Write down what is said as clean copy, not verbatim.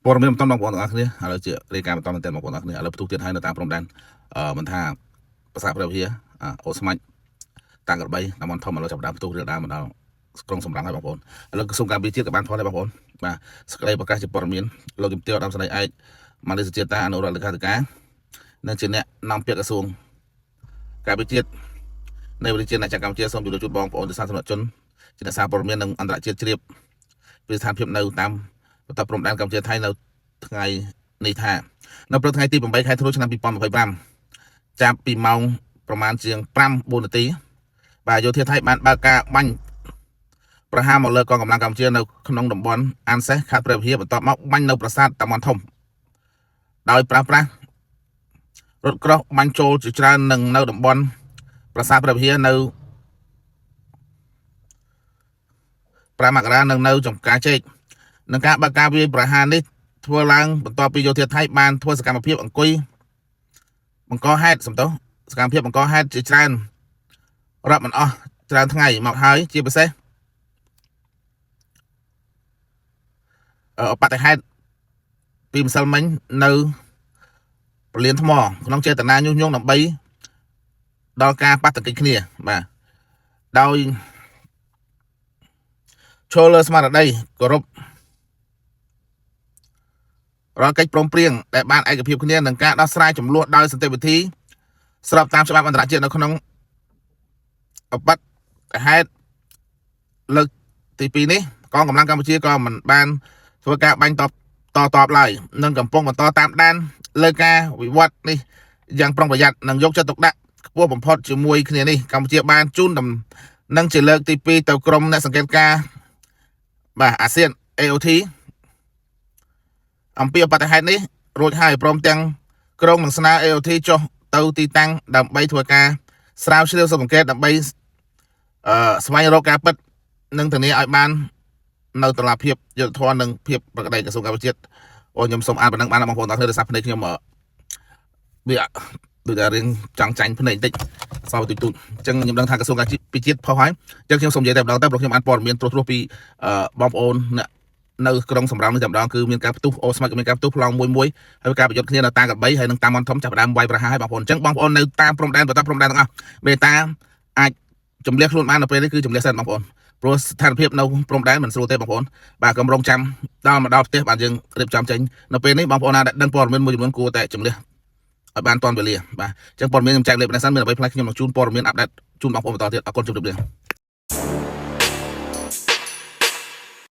ព័ត៌មានបន្តបងប្អូនទាំងអស់គ្នាឥឡូវជារាយការណ៍បន្តមែនតើបងប្អូនទាំងអស់គ្នាឥឡូវផ្ទុះទៀតហើយនៅតាមព្រំដែនមិនថាភាសាព្រះវិហារអូស្មាច់តាំងក្របីតាមធំឥឡូវចាប់ដើមផ្ទុះរៀលដើមមកដល់ក្រុងសំរងហើយបងប្អូនឥឡូវក្រសួងការពារជាតិក៏បានផលដែរបងប្អូនបាទសក្តីប្រកាសជាព័ត៌មានលោកជំទាវឧត្តមសេនីយ៍ឯកម៉ាឡេស៊ីជាតិអនុរដ្ឋលេខាធិការនិងជាអ្នកនាំពាក្យក្រសួងការពារជាតិនៃវិទ្យាអ្នកចក្រកម្ពុជាសូមជម្រាបជូនបងប្អូនជាសាធារណជនជាអ្នកសារព័ត៌មាននិងអន្តរជាតិជ្រាបពីស្ថានភាពនៅតាមបន្តព្រំដែនកម្ពុជាថៃនៅថ្ងៃនេះថានៅព្រឹកថ្ងៃទី8ខែធ្នូឆ្នាំ2025ចាប់ពីម៉ោងប្រមាណជាង5-4នាទីបាទយោធាថៃបានបើកការបាញ់ប្រហារមកលើកងកម្លាំងកម្ពុជានៅក្នុងតំបន់អានសេះខេត្តព្រះវិហារបន្ទាប់មកបាញ់នៅប្រាសាទតាម៉ាន់ធំដោយប្រើប្រាស់រថក្រោះបាញ់ចូលជាច្រើននឹងនៅតំបន់ប្រាសាទព្រះវិហារនៅ5មករានៅចំការជែកនឹងការបើកការវាយប្រហារនេះធ្វើឡើងបន្ទាប់ពីយោធាថៃបានធ្វើសកម្មភាពអង្គុយបង្កហេតុសំទោសសកម្មភាពបង្កហេតុជាច្រើនរាប់មិនអស់ច្រើនថ្ងៃមកហើយជាពិសេសឧបតិហេតុពីម្សិលមិញនៅប្រលានថ្មក្នុងចេតនាញុះញង់ដើម្បីដល់ការប៉ះទង្គិចគ្នាបាទដោយឈលលើស្មារតីគោរពរាល់កិច្ចព្រមព្រៀងដែលបានឯកភាពគ្នានឹងការដោះស្រាយចំនួនដោយសន្តិវិធីស្របតាមច្បាប់អន្តរជាតិនៅក្នុងឧបតិហេតុលើកទី2នេះកងកម្លាំងកម្ពុជាក៏មិនបានធ្វើការបាញ់តបឡើយនឹងកំពុងបន្តតាមដានលើការវិវត្តនេះយ៉ាងប្រុងប្រយ័ត្ននិងយកចិត្តទុកដាក់ខ្ពស់បំផុតជាមួយគ្នានេះកម្ពុជាបានជូននឹងជាលើកទី2ទៅក្រុមអ្នកសង្កេតការបាទអាស៊ាន AOT អំពីឧបតិហេតុនេះរួចហើយព្រមទាំងក្រុងនឹងស្នើ AOT ចុះទៅទីតាំងដើម្បីធ្វើការស្រាវជ្រាវស៊ើបអង្កេតដើម្បីស្វែងរកការពិតនិងធានាឲ្យបាននៅតុលាភាពយុត្តិធម៌និងភាពប្រក្រតីក្រសួងការពារជាតិខ្ញុំសូមអានប៉ុណ្ណឹងបានបងប្អូនទាំងអស់គ្នាដោយសារភ្នែកខ្ញុំវាដូចតែរៀងចង់ចាញ់ភ្នែកបន្តិចសល់ទូចអញ្ចឹងខ្ញុំដឹងថាក្រសួងការពារជាតិផុសហើយអញ្ចឹងខ្ញុំសូមនិយាយតែម្ដងទៅព្រោះខ្ញុំអានព័ត៌មានត្រួសពីបងប្អូននៅក្រុងសំរងនេះតែម្ដងគឺមានការផ្ទុះអូស្មាច់មានការផ្ទុះប្លង់មួយហើយការប្រយុទ្ធគ្នានៅតាមក្របីហើយនឹងតាមមន់ធំចាប់ដើមវាយប្រហារហើយបងប្អូនអញ្ចឹងបងប្អូននៅតាមព្រំដែនបន្តព្រំដែនទាំងអស់មេតាអាចជំនះខ្លួនបាននៅពេលនេះគឺជំនះសិនបងប្អូនព្រោះស្ថានភាពនៅព្រំដែនមិនស្រួលទេបងប្អូនបាទកម្រងចាំដល់មកដល់ផ្ទះបាទយើងរៀបចំចេញនៅពេលនេះបងប្អូនណាដែលដឹងព័ត៌មានមួយចំនួនគួរតែជំនះឲ្យបានទាន់វេលាបាទអញ្ចឹងព័ត៌មានខ្ញុំចែកលេខប៉ុណ្ណេះសិនមានអ្វីផ្លែខ្ញុំនឹងជូនព័ត៌មានអាប់ដេតជូនបងប្អូនបន្តទៀតអរគុណជម្រាបលា